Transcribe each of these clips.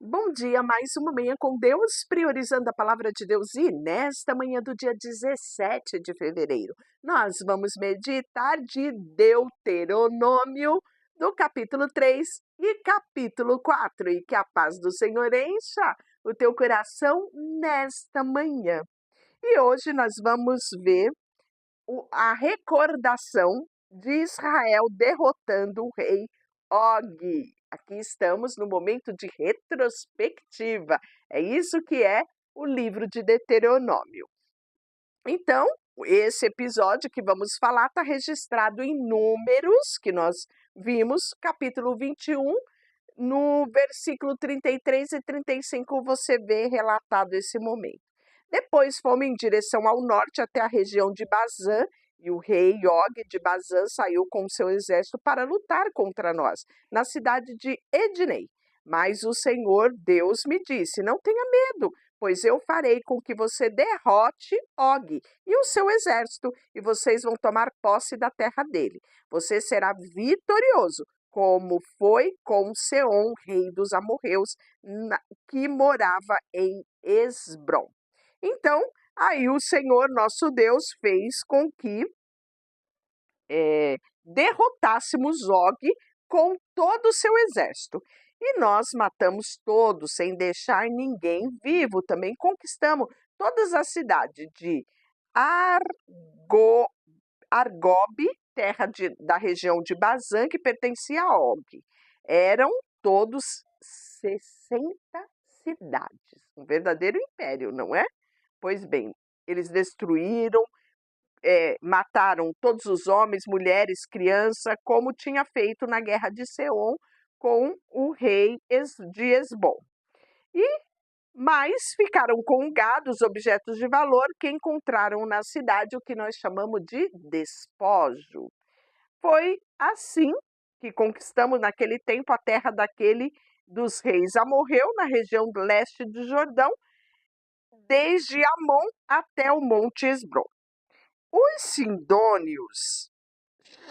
Bom dia, mais uma manhã com Deus, priorizando a palavra de Deus. E nesta manhã do dia 17 de fevereiro, nós vamos meditar de Deuteronômio, do capítulo 3 e capítulo 4. E que a paz do Senhor encha o teu coração nesta manhã. E hoje nós vamos ver a recordação de Israel derrotando o rei Og. Aqui estamos no momento de retrospectiva. É isso que é o livro de Deuteronômio. Então, esse episódio que vamos falar está registrado em Números, que nós vimos, capítulo 21, no versículo 33 e 35 você vê relatado esse momento. Depois fomos em direção ao norte até a região de Bazã, e o rei Og de Bazã saiu com seu exército para lutar contra nós, na cidade de Ednei. Mas o Senhor Deus me disse: não tenha medo, pois eu farei com que você derrote Og e o seu exército, e vocês vão tomar posse da terra dele. Você será vitorioso, como foi com Seom, rei dos amorreus, que morava em Esbrom. Então, aí o Senhor nosso Deus fez com que derrotássemos Og com todo o seu exército. E nós matamos todos, sem deixar ninguém vivo. Também conquistamos todas as cidades de Argob, terra da região de Bazã, que pertencia a Og. Eram todos 60 cidades. Um verdadeiro império, não é? Pois bem, eles destruíram, mataram todos os homens, mulheres, crianças, como tinha feito na guerra de Seom com o rei de Esbom. Mas ficaram com gado, os objetos de valor que encontraram na cidade, o que nós chamamos de despojo. Foi assim que conquistamos naquele tempo a terra dos reis amorreu, na região do leste do Jordão, desde Amon até o Monte Esbrom. Os sidônios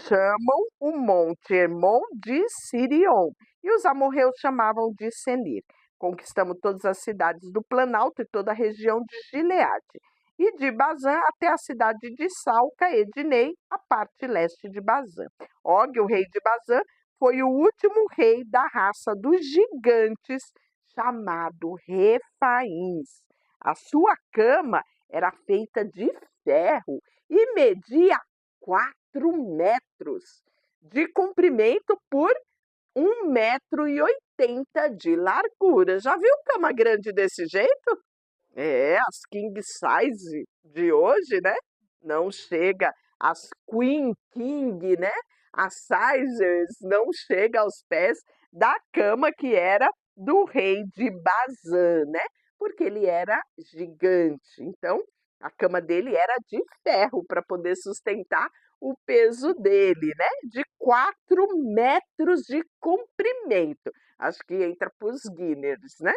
chamam o Monte Hermon de Sirion e os amorreus chamavam de Senir. Conquistamos todas as cidades do Planalto e toda a região de Gileade, e de Bazã até a cidade de Salca, Ednei, a parte leste de Bazã. Og, o rei de Bazã, foi o último rei da raça dos gigantes, chamado Refaíns. A sua cama era feita de ferro e media 4 metros de comprimento por 1,80 m de largura. Já viu cama grande desse jeito? As king size de hoje, né? Não chega às queen king, né? As sizers não chega aos pés da cama que era do rei de Bazã, né? Porque ele era gigante. Então, a cama dele era de ferro para poder sustentar o peso dele, né? De 4 metros de comprimento. Acho que entra para os Guinness, né?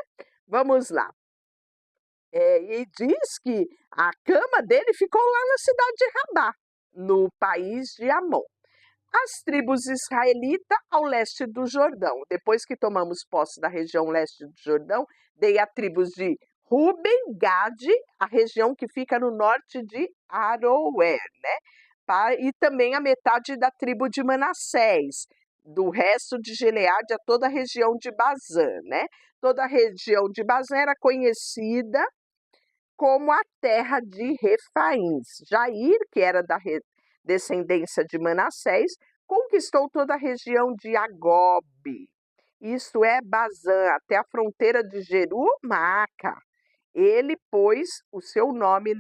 Vamos lá. E diz que a cama dele ficou lá na cidade de Rabá, no país de Amon. As tribos israelitas ao leste do Jordão. Depois que tomamos posse da região leste do Jordão, dei a tribos de Ruben, Gade, a região que fica no norte de Aroer, né? E também a metade da tribo de Manassés, do resto de Gileade a toda a região de Bazã, né? Toda a região de Bazã era conhecida como a terra de Refaíns. Jair, que era da descendência de Manassés, conquistou toda a região de Agob, isto é, Bazã, até a fronteira de Jeru-Maaca. Ele pôs o seu nome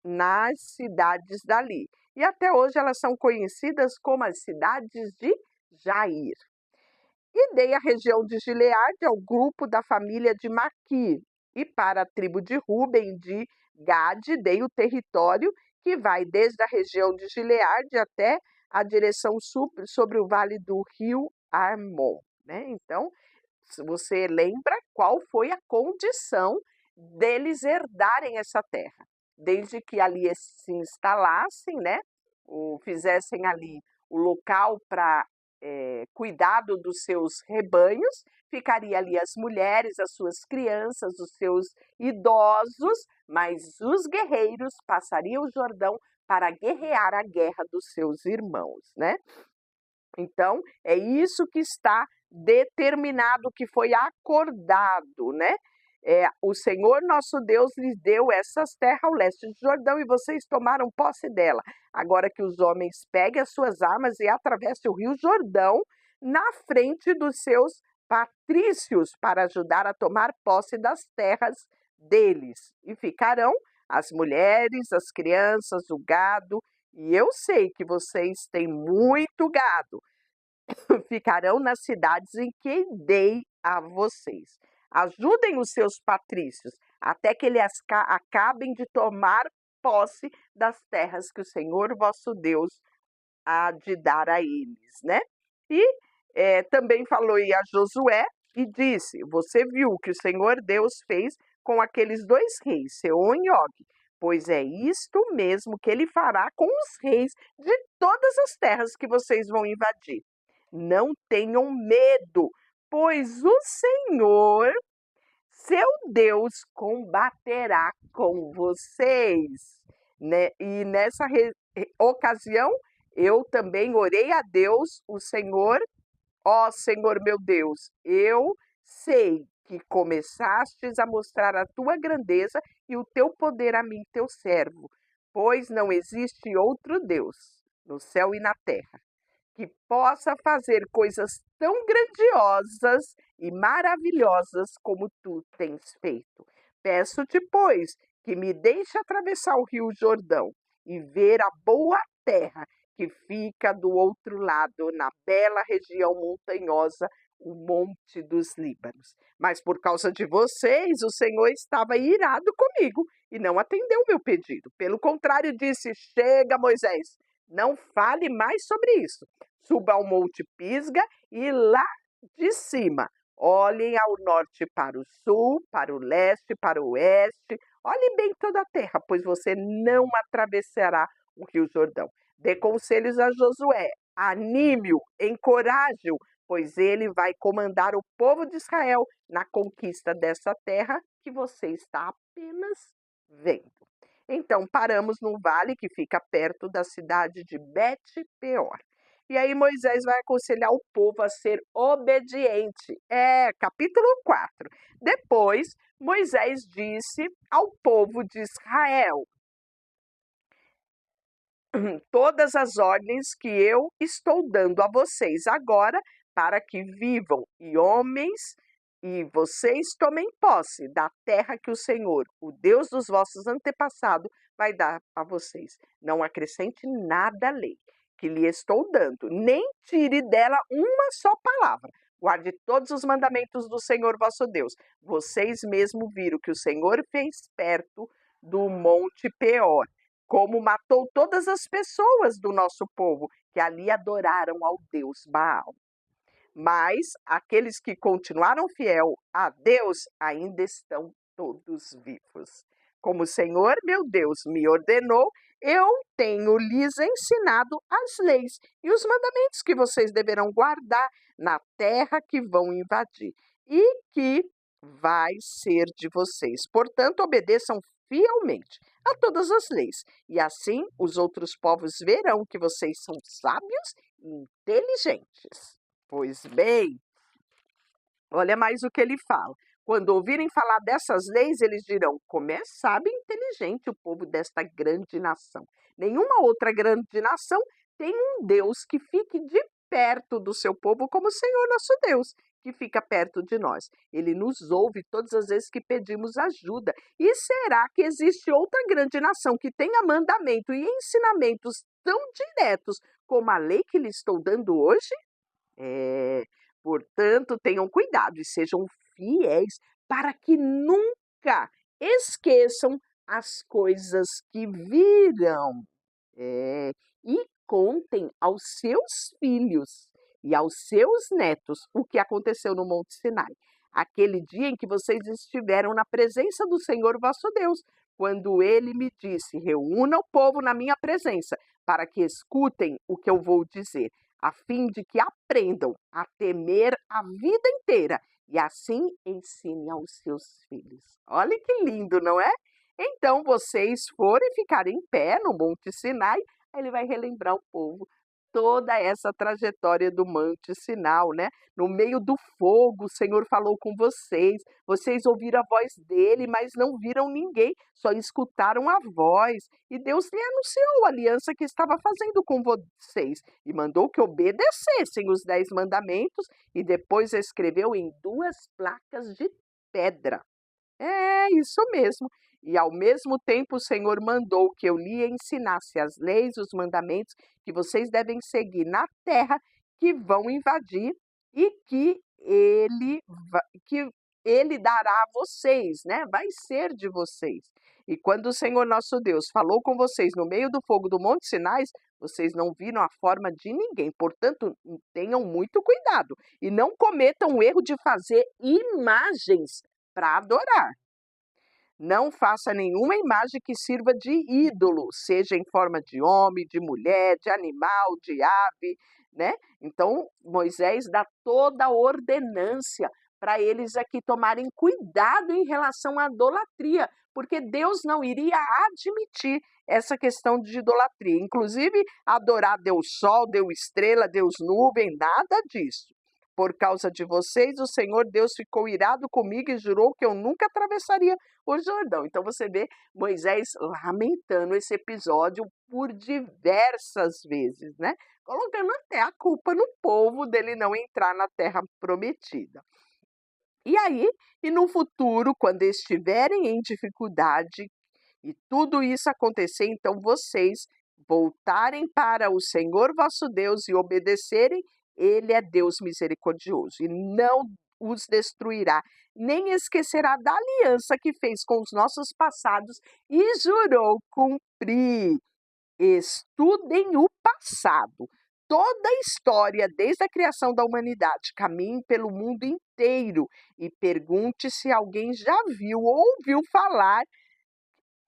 nas cidades dali. E até hoje elas são conhecidas como as cidades de Jair. E dei a região de Gileade ao grupo da família de Maquir. E para a tribo de Ruben, de Gade, dei o território que vai desde a região de Gileade até a direção sul, sobre o vale do rio Armon, né? Então, se você lembra qual foi a condição deles herdarem essa terra, desde que ali se instalassem, né? Fizessem ali o local para cuidado dos seus rebanhos, ficaria ali as mulheres, as suas crianças, os seus idosos, mas os guerreiros passariam o Jordão para guerrear a guerra dos seus irmãos, né? Então, é isso que está determinado, que foi acordado, né? O Senhor nosso Deus lhes deu essas terras ao leste do Jordão e vocês tomaram posse dela. Agora que os homens peguem as suas armas e atravessem o rio Jordão na frente dos seus patrícios para ajudar a tomar posse das terras deles. E ficarão as mulheres, as crianças, o gado. E eu sei que vocês têm muito gado. Ficarão nas cidades em que dei a vocês. Ajudem os seus patrícios, até que eles acabem de tomar posse das terras que o Senhor vosso Deus há de dar a eles, né? E também falou a Josué e disse: você viu o que o Senhor Deus fez com aqueles dois reis, Seom e Og, pois é isto mesmo que ele fará com os reis de todas as terras que vocês vão invadir. Não tenham medo, pois o Senhor, seu Deus, combaterá com vocês, né? E nessa ocasião, eu também orei a Deus, o Senhor, ó Senhor meu Deus, eu sei que começastes a mostrar a tua grandeza e o teu poder a mim, teu servo, pois não existe outro Deus no céu e na terra que possa fazer coisas tão grandiosas e maravilhosas como tu tens feito. Peço-te, pois, que me deixe atravessar o rio Jordão e ver a boa terra que fica do outro lado, na bela região montanhosa, o Monte dos Líbanos. Mas por causa de vocês, o Senhor estava irado comigo e não atendeu o meu pedido. Pelo contrário, disse: chega, Moisés, não fale mais sobre isso. Suba ao Monte Pisga e lá de cima, olhem ao norte para o sul, para o leste, para o oeste. Olhe bem toda a terra, pois você não atravessará o rio Jordão. Dê conselhos a Josué, anime-o, encoraje-o, pois ele vai comandar o povo de Israel na conquista dessa terra que você está apenas vendo. Então, paramos num vale que fica perto da cidade de Bet-peor. E aí Moisés vai aconselhar o povo a ser obediente. Capítulo 4. Depois, Moisés disse ao povo de Israel: todas as ordens que eu estou dando a vocês agora, para que vivam e homens e vocês tomem posse da terra que o Senhor, o Deus dos vossos antepassados, vai dar a vocês. Não acrescente nada à lei que lhe estou dando, nem tire dela uma só palavra. Guarde todos os mandamentos do Senhor vosso Deus. Vocês mesmo viram que o Senhor fez perto do Monte Peor, como matou todas as pessoas do nosso povo que ali adoraram ao Deus Baal. Mas aqueles que continuaram fiel a Deus ainda estão todos vivos. Como o Senhor, meu Deus, me ordenou, eu tenho lhes ensinado as leis e os mandamentos que vocês deverão guardar na terra que vão invadir e que vai ser de vocês. Portanto, obedeçam fielmente a todas as leis, e assim os outros povos verão que vocês são sábios e inteligentes. Pois bem, olha mais o que ele fala. Quando ouvirem falar dessas leis, eles dirão: como é sábio e inteligente o povo desta grande nação. Nenhuma outra grande nação tem um Deus que fique de perto do seu povo como o Senhor nosso Deus, que fica perto de nós. Ele nos ouve todas as vezes que pedimos ajuda. E será que existe outra grande nação que tenha mandamento e ensinamentos tão diretos como a lei que lhe estou dando hoje? Portanto, tenham cuidado e sejam fiéis para que nunca esqueçam as coisas que viram. E contem aos seus filhos e aos seus netos o que aconteceu no Monte Sinai, aquele dia em que vocês estiveram na presença do Senhor vosso Deus, quando ele me disse: reúna o povo na minha presença, para que escutem o que eu vou dizer, a fim de que aprendam a temer a vida inteira e assim ensine aos seus filhos. Olha que lindo, não é? Então vocês forem ficar em pé no Monte Sinai, aí ele vai relembrar o povo toda essa trajetória do Monte Sinai, né? No meio do fogo, o Senhor falou com vocês. Vocês ouviram a voz dele, mas não viram ninguém, só escutaram a voz. E Deus lhe anunciou a aliança que estava fazendo com vocês e mandou que obedecessem os 10 mandamentos e depois escreveu em 2 placas de pedra. É, isso mesmo. E ao mesmo tempo o Senhor mandou que eu lhe ensinasse as leis, os mandamentos que vocês devem seguir na terra que vão invadir e que ele dará a vocês, né? Vai ser de vocês. E quando o Senhor nosso Deus falou com vocês no meio do fogo do Monte Sinai, vocês não viram a forma de ninguém. Portanto, tenham muito cuidado e não cometam o erro de fazer imagens para adorar. Não faça nenhuma imagem que sirva de ídolo, seja em forma de homem, de mulher, de animal, de ave, né? Então, Moisés dá toda a ordenância para eles aqui tomarem cuidado em relação à idolatria, porque Deus não iria admitir essa questão de idolatria. Inclusive, adorar Deus Sol, Deus Estrela, Deus Nuvem, nada disso. Por causa de vocês, o Senhor Deus ficou irado comigo e jurou que eu nunca atravessaria o Jordão. Então você vê Moisés lamentando esse episódio por diversas vezes, né? Colocando até a culpa no povo dele não entrar na terra prometida. E aí, e no futuro, quando estiverem em dificuldade e tudo isso acontecer, então vocês voltarem para o Senhor vosso Deus e obedecerem, ele é Deus misericordioso e não os destruirá, nem esquecerá da aliança que fez com os nossos passados e jurou cumprir. Estudem o passado. Toda a história, desde a criação da humanidade, caminhe pelo mundo inteiro e pergunte se alguém já viu ou ouviu falar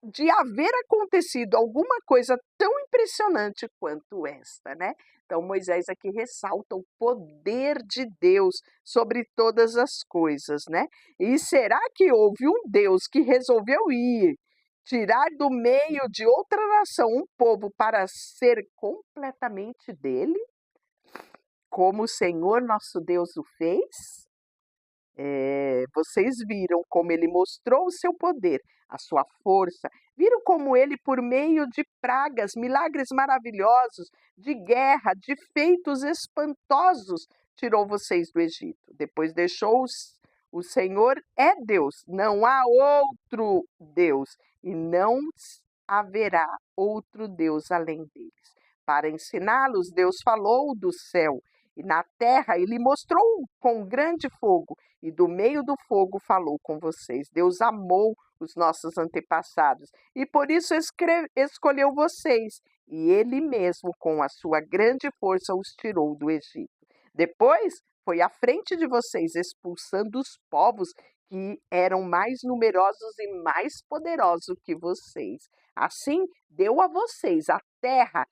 de haver acontecido alguma coisa tão impressionante quanto esta, né? Então Moisés aqui ressalta o poder de Deus sobre todas as coisas, né? E será que houve um Deus que resolveu ir tirar do meio de outra nação um povo para ser completamente dele, como o Senhor nosso Deus o fez? Vocês viram como ele mostrou o seu poder, a sua força, viram como ele, por meio de pragas, milagres maravilhosos, de guerra, de feitos espantosos, tirou vocês do Egito. Depois deixou-os. O Senhor é Deus, não há outro Deus, e não haverá outro Deus além deles. Para ensiná-los, Deus falou do céu, e na terra ele mostrou com grande fogo, e do meio do fogo falou com vocês. Deus amou os nossos antepassados e por isso escolheu vocês. E ele mesmo, com a sua grande força, os tirou do Egito. Depois foi à frente de vocês, expulsando os povos que eram mais numerosos e mais poderosos que vocês. Assim, deu a vocês a terra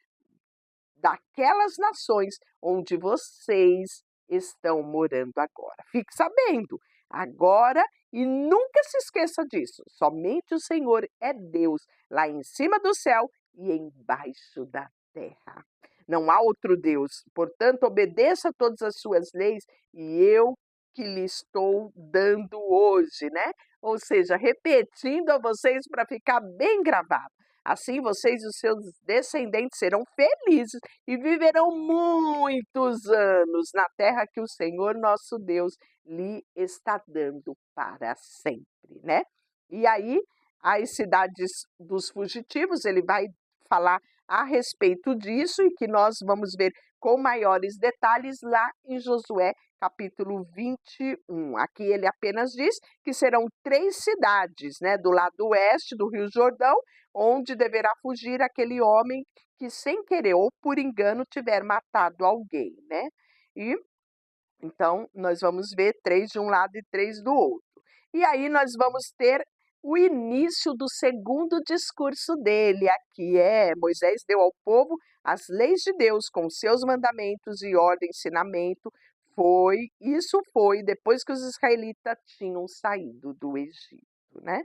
daquelas nações onde vocês estão morando agora. Fique sabendo, agora e nunca se esqueça disso. Somente o Senhor é Deus lá em cima do céu e embaixo da terra. Não há outro Deus, portanto, obedeça a todas as suas leis e eu que lhe estou dando hoje, né? Ou seja, repetindo a vocês para ficar bem gravado. Assim vocês e os seus descendentes serão felizes e viverão muitos anos na terra que o Senhor nosso Deus lhe está dando para sempre, né? E aí, as cidades dos fugitivos, ele vai falar a respeito disso e que nós vamos ver com maiores detalhes lá em Josué capítulo 21. Aqui ele apenas diz que serão 3 cidades, né, do lado oeste do Rio Jordão, onde deverá fugir aquele homem que sem querer ou por engano tiver matado alguém, né? E então nós vamos ver 3 de um lado e 3 do outro. E aí nós vamos ter o início do segundo discurso dele. Aqui Moisés deu ao povo as leis de Deus com seus mandamentos e ordem, ensinamento, Isso foi depois que os israelitas tinham saído do Egito, né.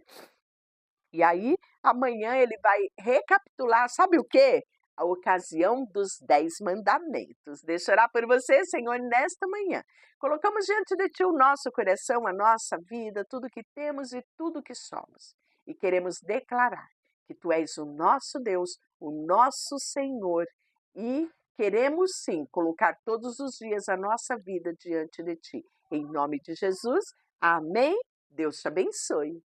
E aí, amanhã ele vai recapitular, sabe o quê? A ocasião dos 10 mandamentos. Deixa eu orar por você, Senhor, nesta manhã. Colocamos diante de Ti o nosso coração, a nossa vida, tudo que temos e tudo que somos. E queremos declarar que Tu és o nosso Deus, o nosso Senhor, e queremos sim colocar todos os dias a nossa vida diante de Ti. Em nome de Jesus, amém. Deus te abençoe.